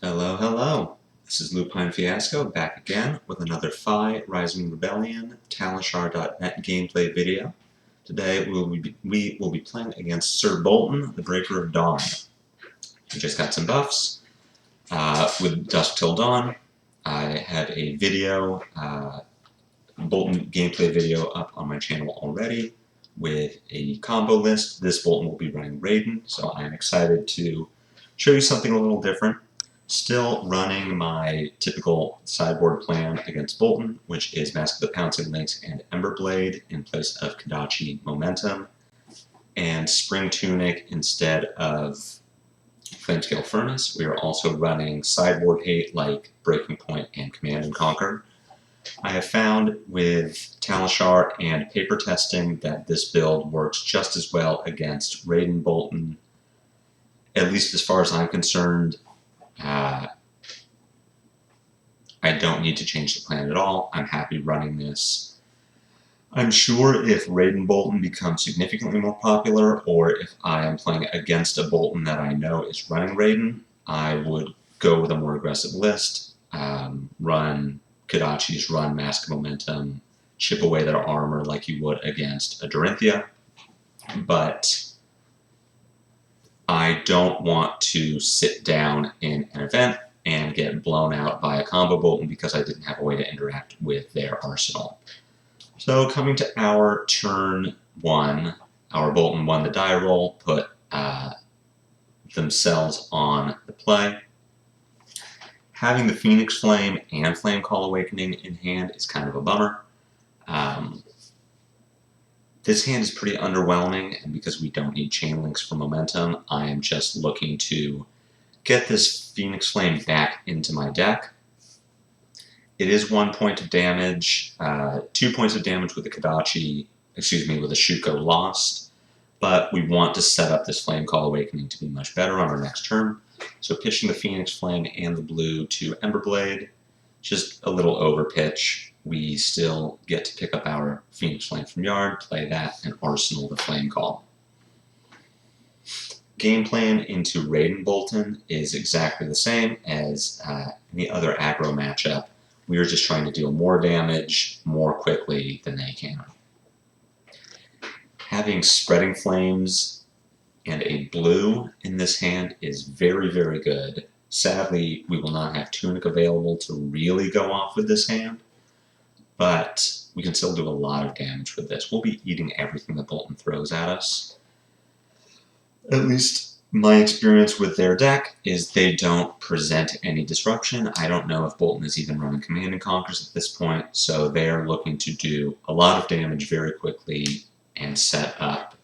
Hello, hello. This is Lupine Fiasco back again with another FaB Rising Rebellion Talishar.net gameplay video. Today we will be playing against Sir Boltyn, the Breaker of Dawn. We just got some buffs with Dusk till Dawn. I had a video, Boltyn gameplay video up on my channel already with a combo list. This Boltyn will be running Raiden, so I'm excited to show you something a little different. Still running my typical sideboard plan against Boltyn, which is Mask of the Pouncing Lynx and Emberblade in place of Kadachi Momentum, and Spring Tunic instead of Flamescale Furnace. We are also running sideboard hate like Breaking Point and Command and Conquer. I have found with Talishar and paper testing that this build works just as well against Raiden Boltyn, at least as far as I'm concerned. I don't need to change the plan at all. I'm happy running this. I'm sure if Raiden Boltyn becomes significantly more popular, or if I am playing against a Boltyn that I know is running Raiden, I would go with a more aggressive list. Run Kadachi's, run Mask Momentum, chip away their armor like you would against a Dorinthia. But I don't want to sit down in an event and get blown out by a combo Boltyn because I didn't have a way to interact with their arsenal. So coming to our turn one, our Boltyn won the die roll, put themselves on the play. Having the Phoenix Flame and Flame Call Awakening in hand is kind of a bummer. This hand is pretty underwhelming, and because we don't need Chain Links for momentum, I am just looking to get this Phoenix Flame back into my deck. It is 1 point of damage, 2 points of damage with the Kadachi, with a Shuko lost, but we want to set up this Flame Call Awakening to be much better on our next turn. So pitching the Phoenix Flame and the blue to Emberblade, just a little overpitch. We still get to pick up our Phoenix Flame from yard, play that, and arsenal the Flame Call. Game plan into Raiden Boltyn is exactly the same as any other aggro matchup. We are just trying to deal more damage more quickly than they can. Having Spreading Flames and a blue in this hand is very, very good. Sadly, we will not have Tunic available to really go off with this hand, but we can still do a lot of damage with this. We'll be eating everything that Boltyn throws at us. At least my experience with their deck is they don't present any disruption. I don't know if Boltyn is even running Command and Conquers at this point, so they are looking to do a lot of damage very quickly and set up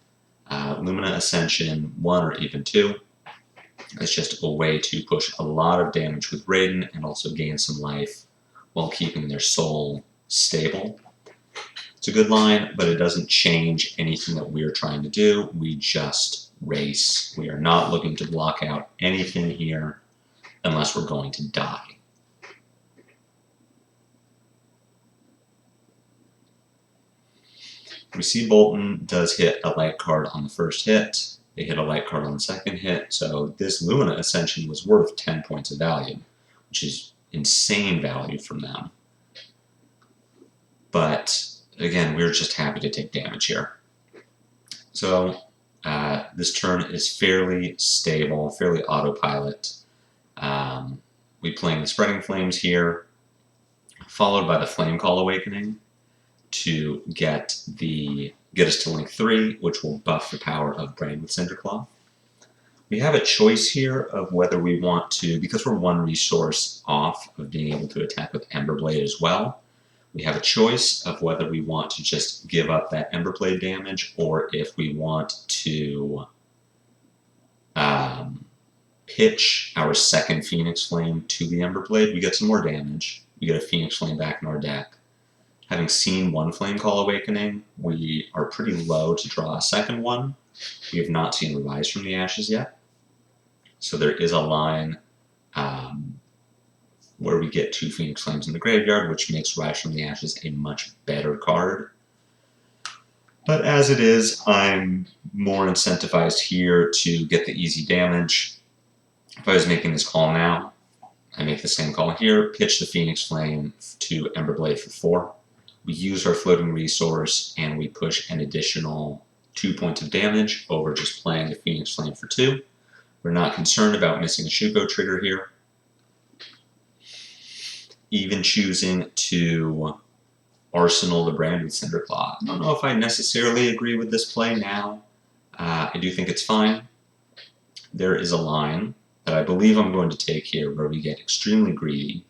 Lumina Ascension 1 or even 2. It's just a way to push a lot of damage with Raiden and also gain some life while keeping their soul stable. It's a good line, but it doesn't change anything that we're trying to do. We just race. We are not looking to block out anything here unless we're going to die. We see Boltyn does hit a light card on the first hit. They hit a light card on the second hit, so this Lumina Ascension was worth 10 points of value, which is insane value from them. But again, we're just happy to take damage here. So this turn is fairly stable, fairly autopilot. We playing the Spreading Flames here, followed by the Flame Call Awakening to get us to link 3, which will buff the power of Brain with Cinderclaw. We have a choice here of whether we want to, because we're 1 resource off of being able to attack with Emberblade as well, we have a choice of whether we want to just give up that Emberblade damage or if we want to pitch our second Phoenix Flame to the Emberblade. We get some more damage. We get a Phoenix Flame back in our deck. Having seen 1 Flame Call Awakening, we are pretty low to draw a second one. We have not seen Rise from the Ashes yet. So there is a line where we get 2 Phoenix Flames in the graveyard, which makes Rise from the Ashes a much better card. But as it is, I'm more incentivized here to get the easy damage. If I was making this call now, I make the same call here, pitch the Phoenix Flame to Emberblade for 4. We use our floating resource and we push an additional 2 points of damage over just playing the Phoenix Flame for 2. We're not concerned about missing a Shuko trigger here. Even choosing to Arsenal the Brand with Cinderclaw. I don't know if I necessarily agree with this play now. I do think it's fine. There is a line that I believe I'm going to take here where we get extremely greedy.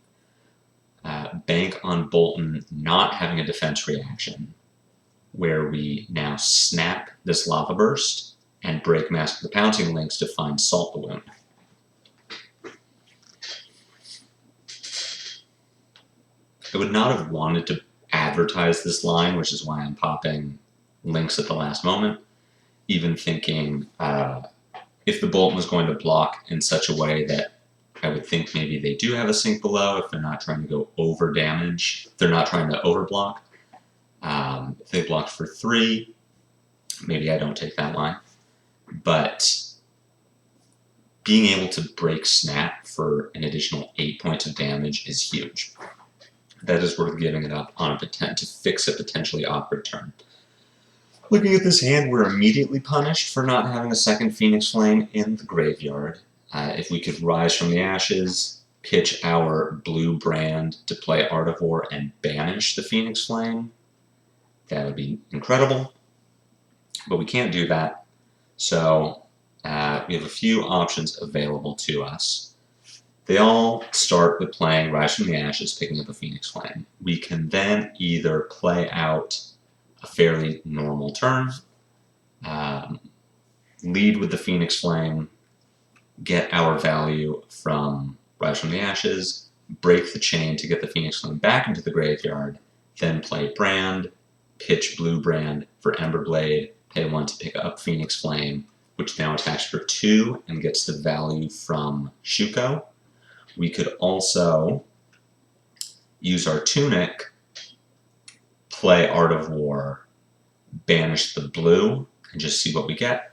Bank on Boltyn not having a defense reaction, where we now snap this Lava Burst and break Mask of the Pouncing Lynx to find Salt the Wound. I would not have wanted to advertise this line, which is why I'm popping Lynx at the last moment, even thinking if the Boltyn was going to block in such a way that I would think maybe they do have a sink below if they're not trying to go over damage, if they're not trying to overblock. If they block for 3, maybe I don't take that line. But being able to break Snap for an additional 8 points of damage is huge. That is worth giving it up on to fix a potentially awkward turn. Looking at this hand, we're immediately punished for not having a second Phoenix Flame in the graveyard. If we could rise from the ashes, pitch our blue brand to play Art of War and banish the Phoenix Flame, that would be incredible. But we can't do that, so we have a few options available to us. They all start with playing Rise from the Ashes, picking up a Phoenix Flame. We can then either play out a fairly normal turn, lead with the Phoenix Flame, get our value from Rise from the Ashes, break the chain to get the Phoenix Flame back into the graveyard, then play Brand, pitch Blue Brand for Emberblade, pay 1 to pick up Phoenix Flame, which now attacks for 2 and gets the value from Shuko. We could also use our Tunic, play Art of War, banish the blue, and just see what we get.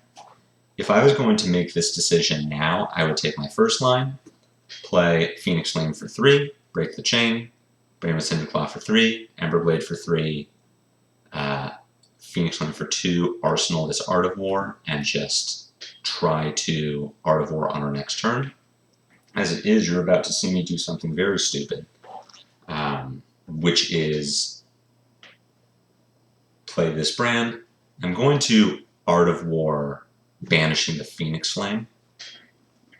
If I was going to make this decision now, I would take my first line, play Phoenix Flame for 3, break the chain, Brand with Cinderclaw for 3, Emberblade for 3, Phoenix Flame for 2, Arsenal this Art of War, and just try to Art of War on our next turn. As it is, you're about to see me do something very stupid, which is play this brand. I'm going to Art of War banishing the Phoenix Flame.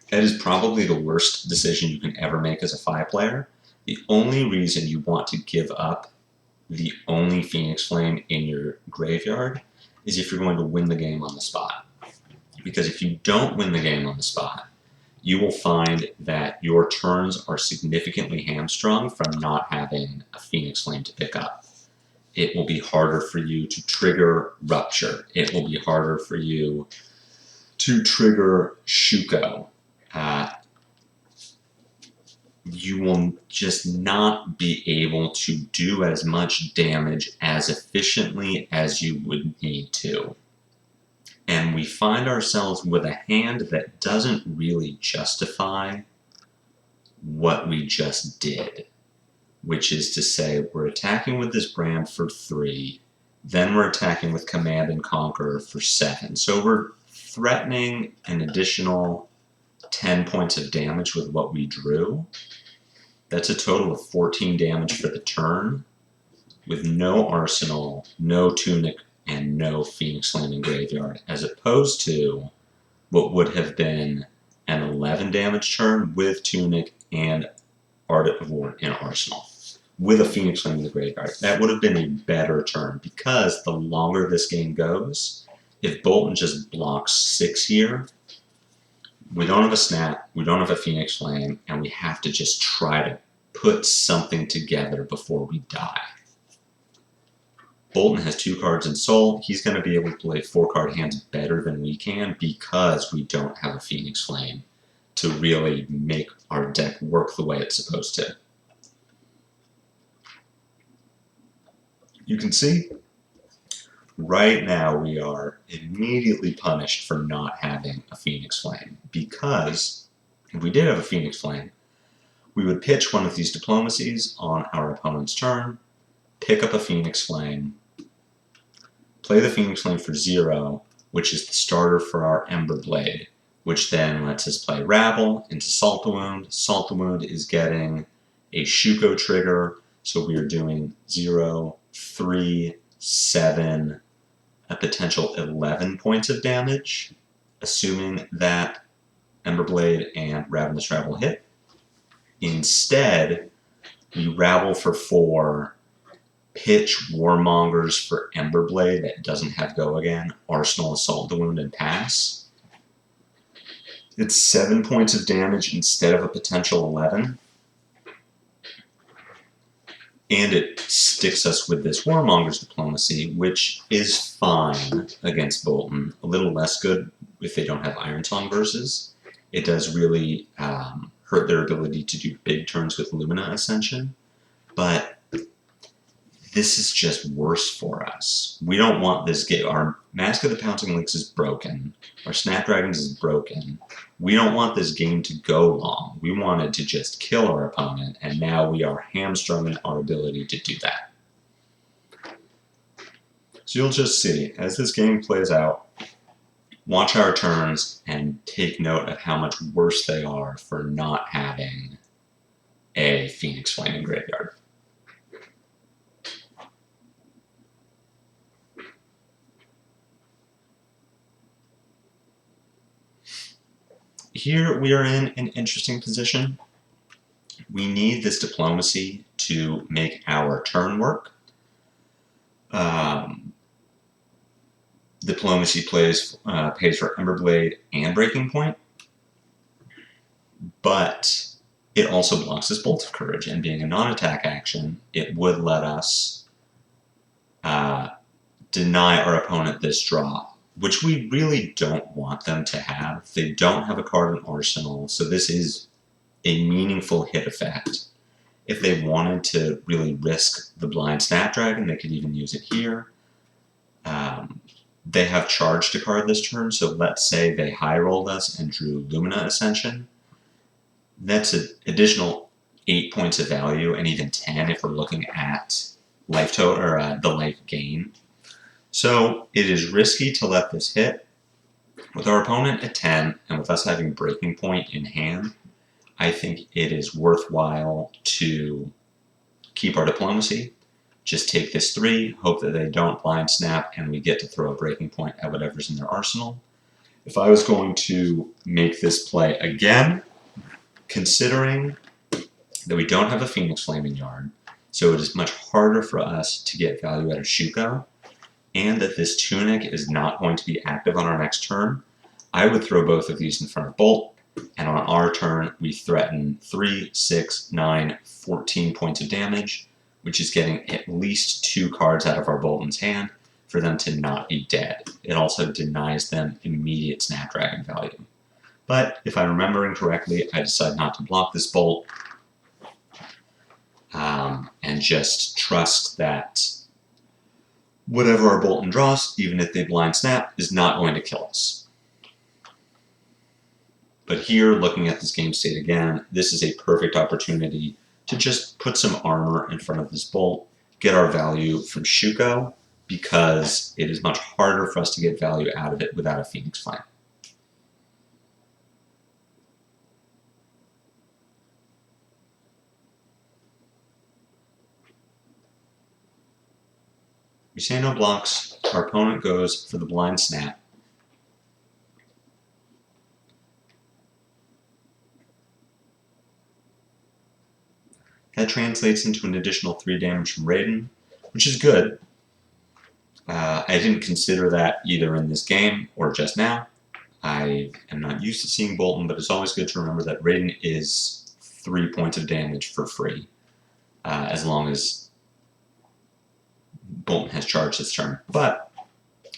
That is probably the worst decision you can ever make as a FaB player. The only reason you want to give up the only Phoenix Flame in your graveyard is if you're going to win the game on the spot. Because if you don't win the game on the spot, you will find that your turns are significantly hamstrung from not having a Phoenix Flame to pick up. It will be harder for you to trigger Rupture. It will be harder for you to trigger Shuko. You will just not be able to do as much damage as efficiently as you would need to. And we find ourselves with a hand that doesn't really justify what we just did, which is to say we're attacking with this brand for 3, then we're attacking with Command and Conquer for 7. So we're threatening an additional 10 points of damage with what we drew. That's a total of 14 damage for the turn, with no Arsenal, no Tunic, and no Phoenix Flame in graveyard, as opposed to what would have been an 11 damage turn with Tunic and Art of War in Arsenal, with a Phoenix Flame in the graveyard. That would have been a better turn, because the longer this game goes, if Boltyn just blocks 6 here, we don't have a Snap, we don't have a Phoenix Flame, and we have to just try to put something together before we die. Boltyn has 2 cards in Soul. He's going to be able to play 4-card hands better than we can because we don't have a Phoenix Flame to really make our deck work the way it's supposed to. You can see right now we are immediately punished for not having a Phoenix Flame, because if we did have a Phoenix Flame, We would pitch one of these diplomacies on our opponent's turn, pick up a Phoenix Flame, play the Phoenix Flame for 0, which is the starter for our Ember Blade, which then lets us play Rabble into Salt the Wound. Salt the Wound is getting a Shuko trigger, so we are doing 0, 3, 7, a potential 11 points of damage, assuming that Ember Blade and Ravenous Rabble hit. Instead, we Rabble for 4, pitch Warmongers for Ember Blade that doesn't have Go Again, Arsenal, Assault the Wound, and pass. It's 7 points of damage instead of a potential 11. And it sticks us with this Warmonger's Diplomacy, which is fine against Boltyn. A little less good if they don't have Iron Tongue versus. It does really hurt their ability to do big turns with Lumina Ascension. But this is just worse for us. We don't want this game. Our Mask of the Pouncing Lynx is broken. Our Snapdragons is broken. We don't want this game to go long. We wanted to just kill our opponent, and now we are hamstrung our ability to do that. So you'll just see, as this game plays out, watch our turns and take note of how much worse they are for not having a Phoenix Flame in graveyard. Here we are in an interesting position. We need this diplomacy to make our turn work. Diplomacy pays for Ember Blade and Breaking Point, but it also blocks this Bolt of Courage, and being a non-attack action, it would let us deny our opponent this draw, which we really don't want them to have. They don't have a card in Arsenal, so this is a meaningful hit effect. If they wanted to really risk the Blind Snapdragon, they could even use it here. They have charged a card this turn, so let's say they high rolled us and drew Lumina Ascension. That's an additional 8 points of value, and even 10 if we're looking at life total or the life gain. So it is risky to let this hit. With our opponent at 10, and with us having Breaking Point in hand, I think it is worthwhile to keep our diplomacy. Just take this 3, hope that they don't Blind Snap, and we get to throw a Breaking Point at whatever's in their arsenal. If I was going to make this play again, considering that we don't have a Phoenix Flame in yard, so it is much harder for us to get value out of Shuko, and that this Tunic is not going to be active on our next turn, I would throw both of these in front of Bolt, and on our turn, we threaten 3, 6, 9, 14 points of damage, which is getting at least 2 cards out of our Boltyn's hand for them to not be dead. It also denies them immediate Snapdragon value. But if I'm remembering correctly, I decide not to block this Bolt and just trust that whatever our Boltyn draws, even if they Blind Snap, is not going to kill us. But here, looking at this game state again, this is a perfect opportunity to just put some armor in front of this Bolt, get our value from Shuko, because it is much harder for us to get value out of it without a Phoenix Flame. We say no blocks, our opponent goes for the Blind Snap. That translates into an additional 3 damage from Raiden, which is good. I didn't consider that either in this game or just now. I am not used to seeing Boltyn, but it's always good to remember that Raiden is 3 points of damage for free, as long as Boltyn has charged this turn. But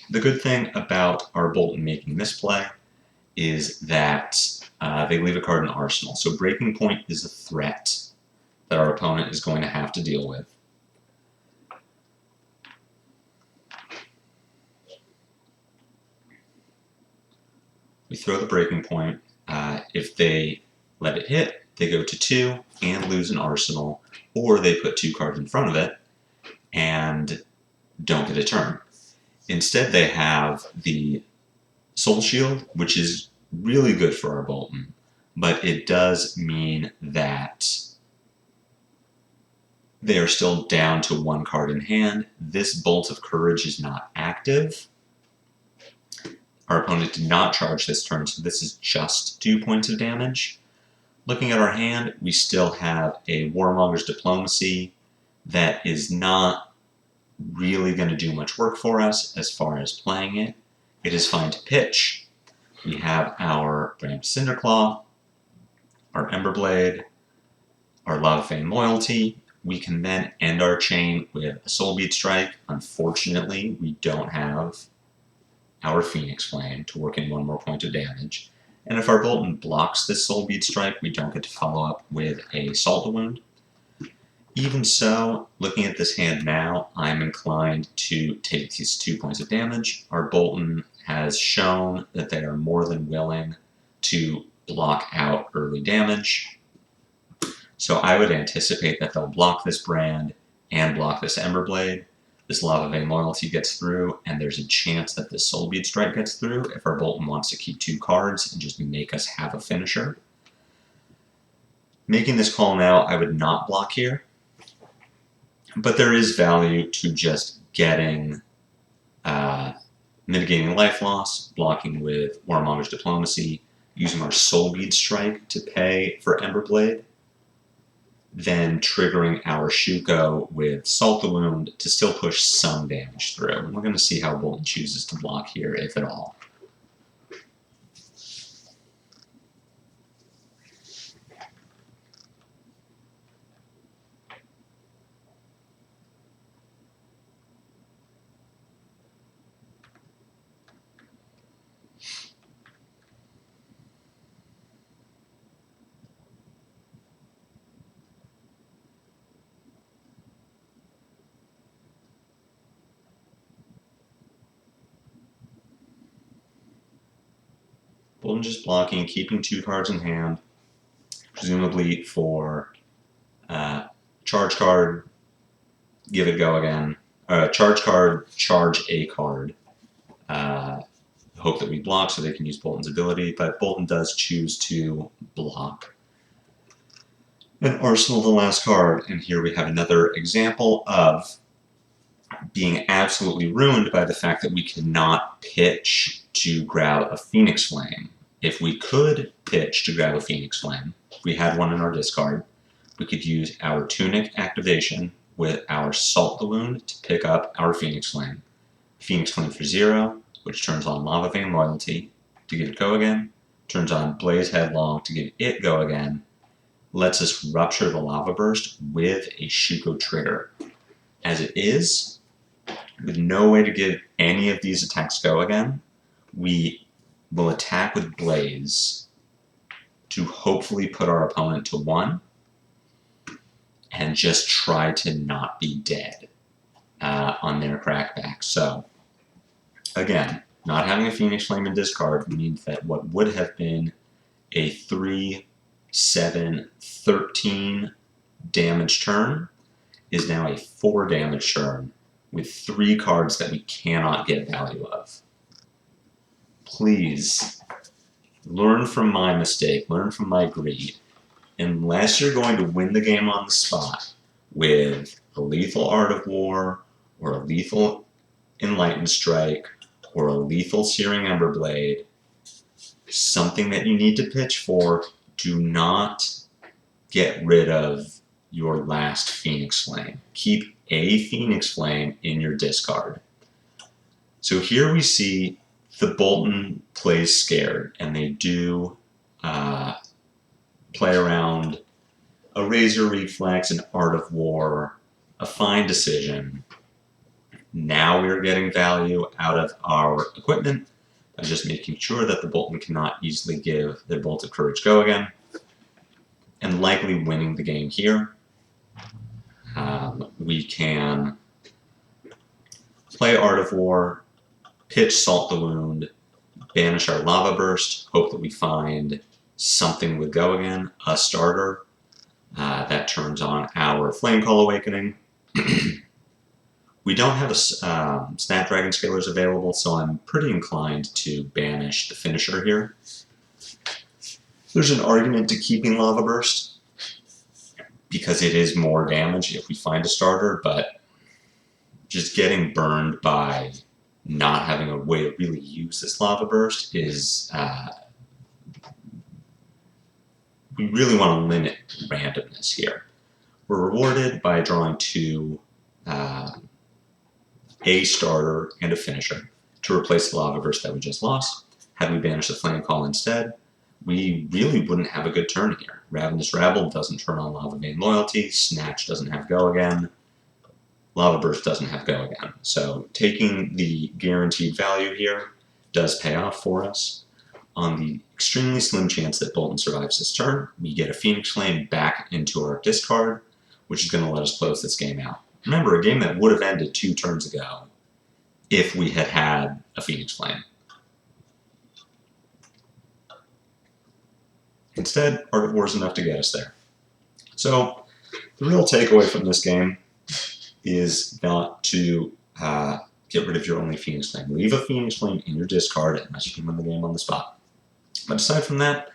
the good thing about our Boltyn making this play is that they leave a card in Arsenal. So Breaking Point is a threat that our opponent is going to have to deal with. We throw the Breaking Point. If they let it hit, they go to 2 and lose an arsenal, or they put 2 cards in front of it and don't get a turn. Instead, they have the Soul Shield, which is really good for our Boltyn, but it does mean that they are still down to 1 card in hand. This Bolt of Courage is not active. Our opponent did not charge this turn, so this is just 2 points of damage. Looking at our hand, we still have a Warmonger's Diplomacy that is not really going to do much work for us as far as playing it. It is fine to pitch. We have our Brand Cinderclaw, our Emberblade, our Lava Fane Loyalty. We can then end our chain with a Soulbead Strike. Unfortunately, we don't have our Phoenix Flame to work in 1 more point of damage. And if our Boltyn blocks this Soulbead Strike, we don't get to follow up with a Salt Wound. Even so, looking at this hand now, I'm inclined to take these 2 points of damage. Our Boltyn has shown that they are more than willing to block out early damage. So I would anticipate that they'll block this Brand and block this Emberblade. This Lava Vein Loyalty gets through, and there's a chance that this Soulbead Strike gets through if our Boltyn wants to keep 2 cards and just make us have a finisher. Making this call now, I would not block here. But there is value to just getting, mitigating life loss, blocking with Warmonger's Diplomacy, using our Soulbead Strike to pay for Emberblade, then triggering our Shuko with Salt the Wound to still push some damage through. And we're going to see how Boltyn chooses to block here, if at all. Boltyn just blocking, keeping 2 cards in hand, presumably for charge card, give it go again. Charge card, charge a card. Hope that we block so they can use Boltyn's ability, but Boltyn does choose to block. And arsenal the last card, and here we have another example of being absolutely ruined by the fact that we cannot pitch to grab a Phoenix Flame. If we could pitch to grab a Phoenix Flame, if we had one in our discard, we could use our Tunic activation with our Salt the Wound to pick up our Phoenix Flame. Phoenix Flame for 0, which turns on Lava Vein Loyalty to give it go again, turns on Blaze Headlong to give it go again, lets us rupture the Lava Burst with a Shuko trigger. As it is, with no way to give any of these attacks go again, we will attack with Blaze to hopefully put our opponent to 1 and just try to not be dead on their crackback. So, again, not having a Phoenix Flame in discard means that what would have been a 3, 7, 13 damage turn is now a 4 damage turn with 3 cards that we cannot get value of. Please, learn from my mistake, learn from my greed. Unless you're going to win the game on the spot with a lethal Art of War, or a lethal Enlightened Strike, or a lethal Searing Emberblade, something that you need to pitch for, do not get rid of your last Phoenix Flame. Keep a Phoenix Flame in your discard. So here we see the Boltyn plays scared, and they do play around a Razor Reflex, an Art of War, a fine decision. Now we're getting value out of our equipment by just making sure that the Boltyn cannot easily give their Bolt of Courage go again, and likely winning the game here. We can play Art of War, pitch Salt the Wound, banish our Lava Burst, hope that we find something would go again, a starter. That turns on our Flame Call Awakening. We don't have a Snapdragon Scalers available, so I'm pretty inclined to banish the finisher here. There's an argument to keeping Lava Burst, because it is more damage if we find a starter, but just getting burned by not having a way to really use this Lava Burst is... we really want to limit randomness here. We're rewarded by drawing 2 a starter and a finisher to replace the Lava Burst that we just lost. Had we banished the Flame Call instead, we really wouldn't have a good turn here. Ravenous Rabble doesn't turn on Lava Vein Loyalty, Snatch doesn't have Go Again, Lava Burst doesn't have Go Again. So taking the guaranteed value here does pay off for us. On the extremely slim chance that Boltyn survives this turn, we get a Phoenix Flame back into our discard, which is going to let us close this game out. Remember, a game that would have ended 2 turns ago if we had had a Phoenix Flame. Instead, Art of War is enough to get us there. So, the real takeaway from this game is not to get rid of your only Phoenix Flame. Leave a Phoenix Flame in your discard unless you can win the game on the spot. But aside from that,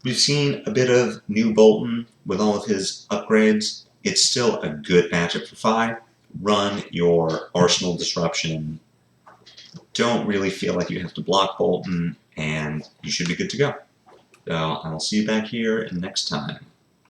we've seen a bit of new Boltyn with all of his upgrades. It's still a good matchup for FaB. Run your Arsenal Disruption. Don't really feel like you have to block Boltyn, and you should be good to go. So I will see you back here next time.